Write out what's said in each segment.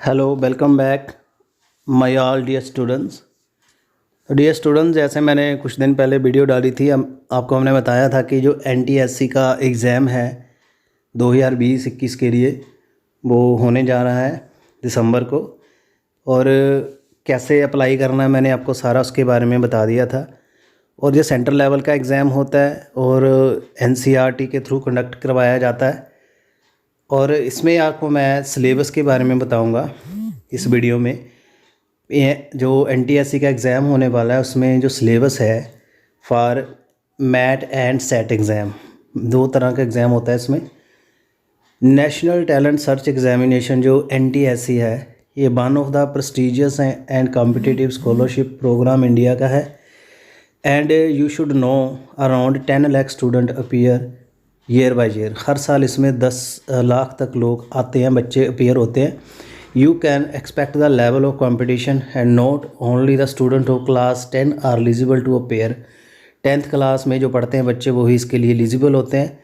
Hello welcome back my all dear students. जैसे मैंने कुछ दिन पहले वीडियो डाली थी, आपको हमने बताया था कि जो एनटीएससी का एग्ज़ाम है 2020-21 के लिए वो होने जा रहा है दिसंबर को। और कैसे अप्लाई करना है मैंने आपको सारा उसके बारे में बता दिया था। और ये सेंट्रल लेवल का एग्ज़ाम होता है और एनसीईआरटी के थ्रू कंडक्ट करवाया जाता है। और इसमें आपको मैं सिलेबस के बारे में बताऊंगा इस वीडियो में। ये जो एनटीएससी का एग्ज़ाम होने वाला है उसमें जो सिलेबस है for MAT and SAT exam, दो तरह का एग्ज़ाम होता है इसमें। नेशनल टैलेंट सर्च एग्जामिनेशन जो एनटीएससी है, ये one of the prestigious and competitive scholarship program India का है। And you should know around 10 lakh student appear year by year. हर साल इसमें 10 लाख तक लोग आते हैं, बच्चे अपीयर होते हैं। You can expect the level of competition and not only the student of class 10 are eligible to appear. 10th class में जो पढ़ते हैं बच्चे वही इसके लिए एलिजिबल होते हैं।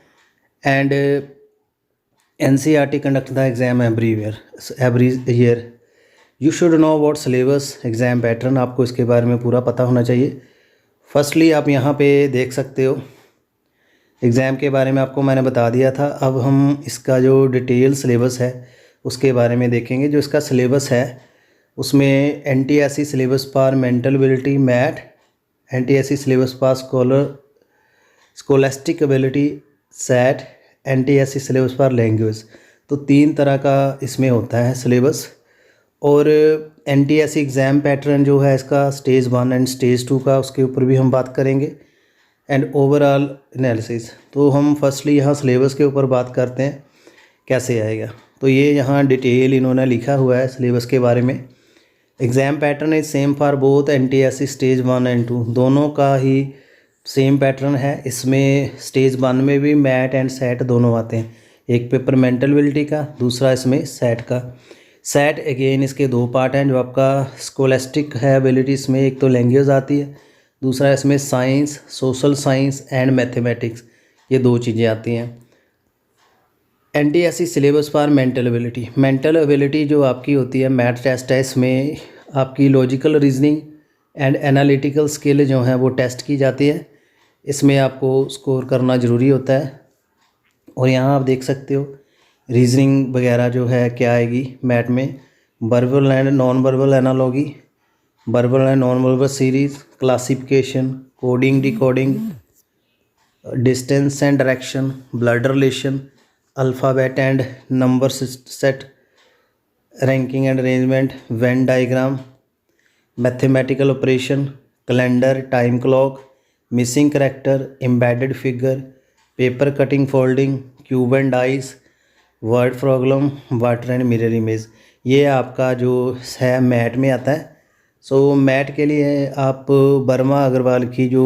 And NCERT conduct the exam every year. You should know about syllabus exam pattern, आपको इसके बारे में पूरा पता होना चाहिए। फर्स्टली आप यहाँ पे देख सकते हो एग्ज़ाम के बारे में आपको मैंने बता दिया था। अब हम इसका जो डिटेल सिलेबस है उसके बारे में देखेंगे। जो इसका सिलेबस है उसमें NTSC syllabus for mental ability math, NTSC syllabus for scholastic ability set, NTSC syllabus for language. तो 3 तरह का इसमें होता है सिलेबस। और एनटीएससी एग्ज़ाम पैटर्न जो है इसका स्टेज 1 एंड स्टेज 2 का, उसके ऊपर भी हम बात करेंगे। And overall analysis. तो हम फर्स्टली यहाँ सिलेबस के ऊपर बात करते हैं कैसे आएगा। तो ये यहाँ डिटेल इन्होंने लिखा हुआ है सिलेबस के बारे में। Exam pattern is same for both NTSC stage 1 and 2, दोनों का ही सेम पैटर्न है। इसमें स्टेज 1 में भी मैट एंड सेट दोनों आते हैं, एक पेपर मेंटल एबिलिटी का, दूसरा इसमें सेट का। सेट अगेन इसके 2 पार्ट हैं। जो आपका स्कोलास्टिक है एबिलिटी, इसमें एक तो लैंग्वेज आती है, दूसरा इसमें science, social science and mathematics, ये 2 चीज़ें आती हैं। NTSC syllabus for mental ability. Mental ability जो आपकी होती है मैथ टेस्ट है, इसमें आपकी logical reasoning and analytical skill जो है वो टेस्ट की जाती है। इसमें आपको स्कोर करना ज़रूरी होता है। और यहाँ आप देख सकते हो रीजनिंग वगैरह जो है क्या आएगी मैथ में। Verbal and non verbal analogy, verbal and non verbal series, classification, coding decoding, distance and direction, blood relation, alphabet and number set, ranking and arrangement, Venn diagram, mathematical operation, calendar, time clock, missing character, embedded figure, paper cutting folding, cube and dice, word problem, water and mirror image. ये आपका जो है math में आता है। सो math के लिए आप वर्मा अग्रवाल की जो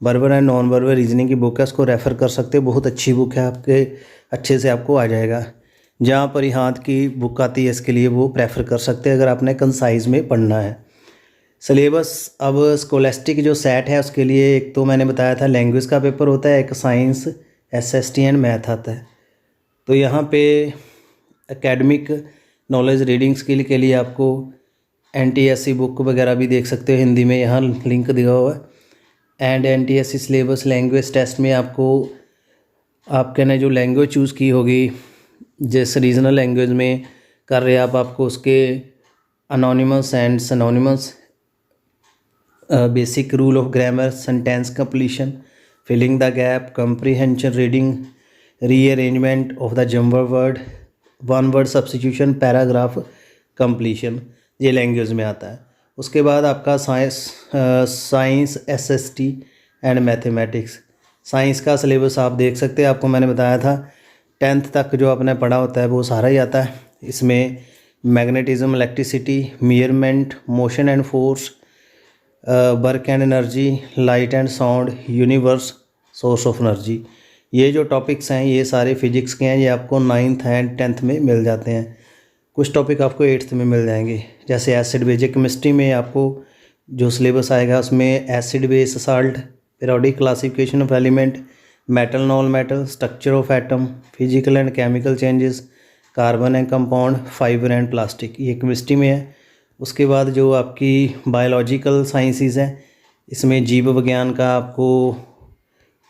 verbal and non verbal reasoning की बुक है उसको रेफ़र कर सकते हो। बहुत अच्छी बुक है, आपके अच्छे से आपको आ जाएगा। जहाँ पर हाथ की बुक आती है इसके लिए वो प्रेफर कर सकते हैं अगर आपने कंसाइज में पढ़ना है। सिलेबस अब स्कोलास्टिक जो सेट है उसके लिए एक तो मैंने बताया था लैंग्वेज का पेपर होता है, एक साइंस, एसएसटी एंड मैथ आता है। तो यहाँ पे एकेडमिक नॉलेज रीडिंग स्किल के लिए आपको एनटीएससी बुक वगैरह भी देख सकते हो हिंदी में, यहाँ लिंक दिया हुआ है। And NTSC syllabus language test में आपको आपके ने जो लैंग्वेज चूज़ की होगी, जिस रीजनल लैंग्वेज में कर रहे आप, आपको उसके antonyms and synonyms, basic rule of grammar, sentence completion, filling the gap, comprehension reading, rearrangement of the jumbled word, one word substitution, paragraph completion, ये लैंग्वेज में आता है। उसके बाद आपका science, SST and mathematics. Science का सिलेबस आप देख सकते हैं, आपको मैंने बताया था 10th तक जो आपने पढ़ा होता है वो सारा ही आता है। इसमें magnetism, electricity, measurement, motion and force, work and energy, light and sound, universe, source of energy, ये जो टॉपिक्स हैं ये सारे फिजिक्स के हैं। ये आपको 9th एंड 10th में मिल जाते हैं। कुछ टॉपिक आपको 8th में मिल जाएंगे, जैसे एसिड बेस। केमिस्ट्री में आपको जो सिलेबस आएगा उसमें acid base, salt, periodic classification of element, metal non metal, structure of atom, physical and chemical changes, carbon and compound, fibre and plastic, ये केमिस्ट्री में है। उसके बाद जो आपकी बायोलॉजिकल साइंसेस हैं, इसमें जीव विज्ञान का आपको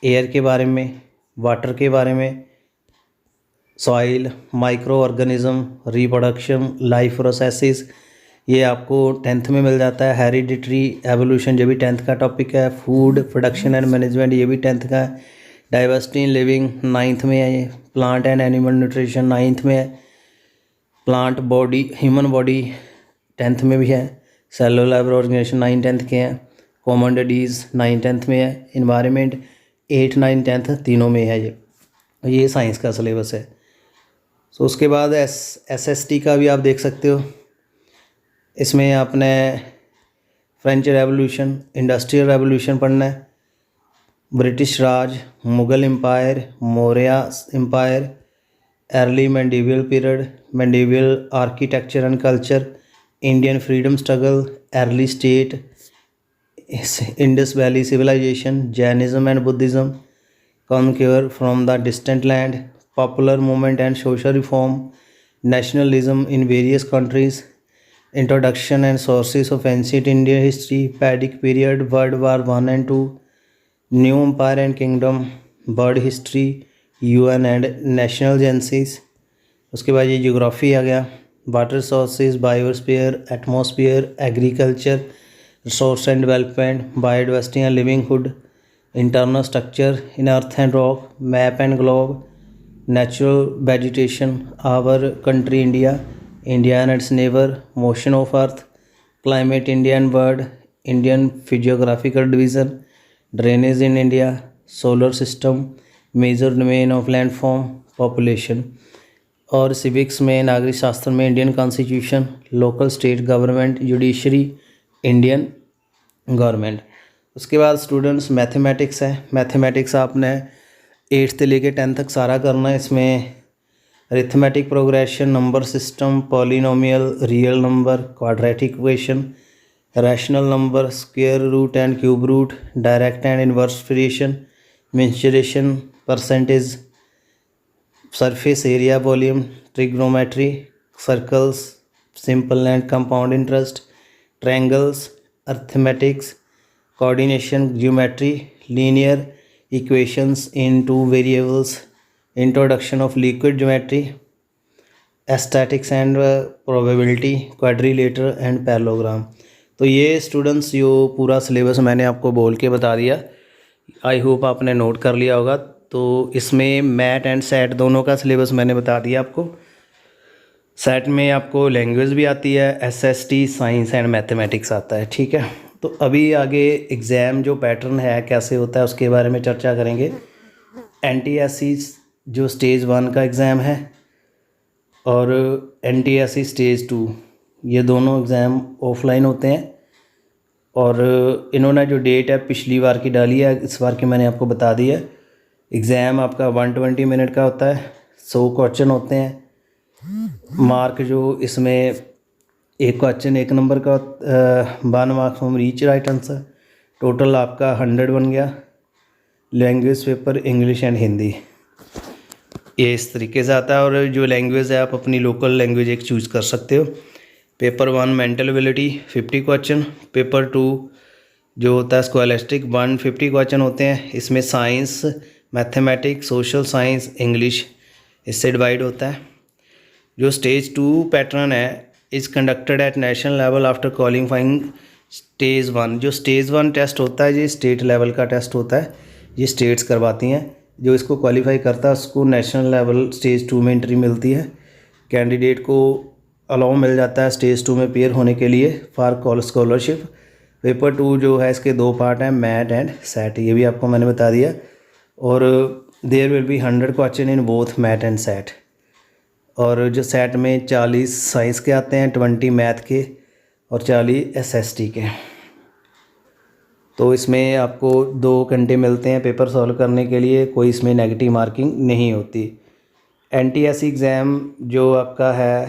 एयर के बारे में, वाटर के बारे में, soil, micro organism, reproduction, life processes, ये आपको 10th में मिल जाता है। हेरिडिटरी एवोल्यूशन, ये भी 10th का टॉपिक है। फूड प्रोडक्शन एंड मैनेजमेंट, ये भी 10th का है। डाइवर्सिटी इन लिविंग 9th में है ये। Plant and animal nutrition 9th में है। Plant body, human body 10th में भी है। सेलुलर ऑर्गेनाइजेशन 9-10th के हैं। कॉमन डिजीज़ 9-10th में है। इन्वायरमेंट 8, 9, 10th तीनों में है ये साइंस का सिलेबस है। सो उसके बाद SST का भी आप देख सकते हो। इसमें आपने फ्रेंच रेवोल्यूशन, इंडस्ट्रियल रेवोल्यूशन पढ़ना है, British Raj, Mughal empire, Maurya empire, early medieval period, medieval architecture and culture, Indian freedom struggle, early state, Indus valley civilization, Jainism and Buddhism, conquer from the distant land, popular movement and social reform, nationalism in various countries, introduction and sources of ancient Indian history, Vedic period, world war 1 and 2, new empire and kingdom, world history, UN and national agencies. उसके बाद ये geography आ गया, water sources, biosphere, atmosphere, agriculture, resource and development, biodiversity and livelihood, internal structure in earth and rock, map and globe, natural vegetation, our country India, India and its neighbour, motion of earth, climate, India and world, Indian physiographical division, drainage in India, solar system, major domain of landform, population. और civics में, नागरिक शास्त्र में, Indian constitution, local state government, judiciary, Indian government. उसके बाद students mathematics है। Mathematics आपने 8th से लेकर 10th तक सारा करना है। इसमें arithmetic progression, number system, polynomial, real number, quadratic equation, rational number, square root and cube root, direct and inverse fraction, mensuration, percentage, surface area, volume, trigonometry, circles, simple and compound interest, triangles, arithmetics, coordination, geometry, linear equations in 2 variables, introduction of लिक्विड geometry, aesthetics and probability, quadrilateral and parallelogram. तो ये students जो पूरा syllabus मैंने आपको बोल के बता दिया, आई होप आपने नोट कर लिया होगा। तो इसमें मैट एंड सेट दोनों का सिलेबस मैंने बता दिया आपको। सेट में आपको लैंग्वेज भी आती है, SST, साइंस एंड मैथमेटिक्स आता है, ठीक है। तो अभी आगे एग्ज़ाम जो पैटर्न है कैसे होता है उसके बारे में चर्चा करेंगे। NTSC जो स्टेज 1 का एग्ज़ाम है और NTSC स्टेज 2, ये दोनों एग्ज़ाम ऑफलाइन होते हैं। और इन्होंने जो डेट है पिछली बार की डाली है, इस बार की मैंने आपको बता दी है। एग्ज़ाम आपका 120 मिनट का होता है, 100 क्वेश्चन होते हैं। मार्क जो इसमें एक क्वेश्चन 1 नंबर का 1 marks from each right answer, total आपका 100 बन गया। Language paper English and Hindi, ये इस तरीके से आता है। और जो लैंग्वेज है आप अपनी लोकल लैंग्वेज एक चूज़ कर सकते हो। Paper 1 mental ability 50 question, paper 2 जो होता है स्कोलैस्टिक 150 क्वेश्चन होते हैं। इसमें science, mathematics, social science, English इससे डिवाइड होता है। जो स्टेज 2 पैटर्न है is conducted at national level after qualifying stage 1। जो स्टेज 1 टेस्ट होता है ये स्टेट लेवल का टेस्ट होता है, ये स्टेट्स करवाती हैं। जो इसको क्वालिफाई करता है उसको नेशनल लेवल स्टेज 2 में एंट्री मिलती है। कैंडिडेट को अलाउ मिल जाता है स्टेज 2 में पेयर होने के लिए फॉर स्कॉलरशिप। पेपर 2 जो है इसके 2 पार्ट हैं, मैट एंड सेट, ये भी आपको मैंने बता दिया। और there will be 100 question in both MAT and SAT. और जो सेट में 40 साइंस के आते हैं, 20 मैथ के और 40 SST के। तो इसमें आपको 2 घंटे मिलते हैं पेपर सॉल्व करने के लिए, कोई इसमें नेगेटिव मार्किंग नहीं होती। NTSC एग्ज़ाम जो आपका है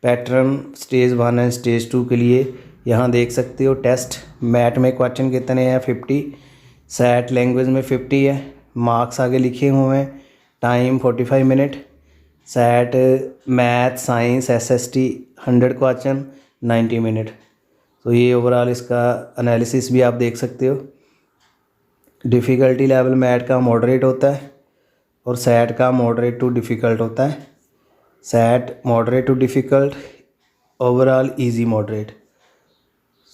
पैटर्न स्टेज 1 एंड स्टेज 2 के लिए यहाँ देख सकते हो। टेस्ट मैट में क्वेश्चन कितने हैं 50, सेट लैंग्वेज में 50 है, मार्क्स आगे लिखे हुए हैं, time 45 minute, SAT math science SST 100 question 90 minute. तो ये ओवरऑल इसका एनालिसिस भी आप देख सकते हो। डिफ़िकल्टी लेवल मैथ का मॉडरेट होता है और सैट का मॉडरेट टू डिफ़िकल्ट होता है। SAT moderate to difficult, overall easy moderate.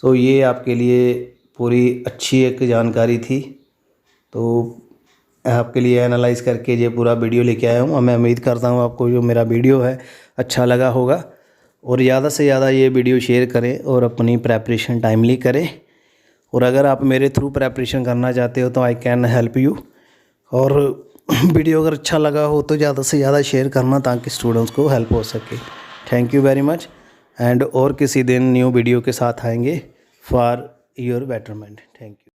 So ये आपके लिए पूरी अच्छी एक जानकारी थी। तो आपके लिए एनालाइज़ करके ये पूरा वीडियो लेके आया हूँ और मैं उम्मीद करता हूँ आपको जो मेरा वीडियो है अच्छा लगा होगा। और ज़्यादा से ज़्यादा ये वीडियो शेयर करें और अपनी प्रेपरेशन टाइमली करें। और अगर आप मेरे थ्रू प्रेपरेशन करना चाहते हो तो आई कैन हेल्प यू। और वीडियो अगर अच्छा लगा हो तो ज़्यादा से ज़्यादा शेयर करना ताकि स्टूडेंट्स को हेल्प हो सके। Thank you very much. And और किसी दिन न्यू वीडियो के साथ आएंगे for your betterment. Thank you.